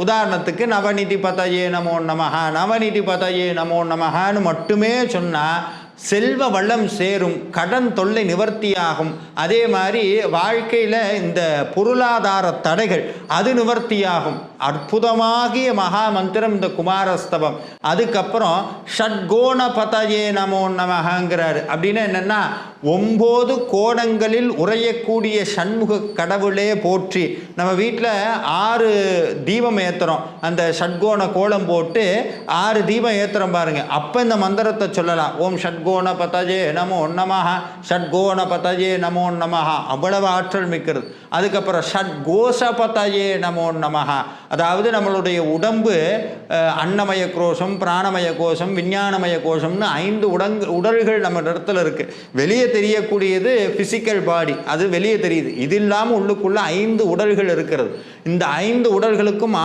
உதாரணத்துக்கு நவநிதி பதயே நமோ நமஹ, நவநிதி பதயே நமோ நமஹன்னு மட்டுமே சொன்னால் செல்வ வளம் சேரும், கடன் தொல்லை நிவர்த்தியாகும். அதே மாதிரி வாழ்க்கையில் இந்த பொருளாதார தடைகள் அது நிவர்த்தியாகும். அற்புதமாகிய மகா மந்திரம் இந்த குமாரஸ்தவம். அதுக்கப்புறம் ஷட்கோண பதயே நமோ நமஹங்கிறாரு. அப்படின்னா என்னென்னா 9 கோணங்களில் உறையக்கூடிய சண்முக கடவுளே போற்றி. நம்ம வீட்டில் 6 தீபம் ஏற்றுறோம், அந்த ஷட்கோண கோலம் போட்டு 6 தீபம் ஏற்றுறோம் பாருங்க. அப்போ இந்த மந்திரத்தை சொல்லலாம். ஓம் ஷட்கோண பதயே நமோ நமஹ, ஷட்கோண பதயே நமோ நமஹ. அவ்வளவு ஆற்றல் மிக்கிறது. அதுக்கப்புறம் ஷட்கோஷ பதயே நமோ நமஹ, அதாவது நம்மளுடைய உடம்பு அன்னமய கோஷம், பிராணமய கோஷம், விஞ்ஞானமய கோஷம்னு 5 உடல்கள் நம்ம இடத்துல இருக்குது. வெளியே தெரியக்கூடியது ஃபிசிக்கல் பாடி, அது வெளியே தெரியுது. இது இல்லாமல் உள்ளுக்குள்ள 5 உடல்கள் இருக்கிறது. இந்த 5 உடல்களுக்கும்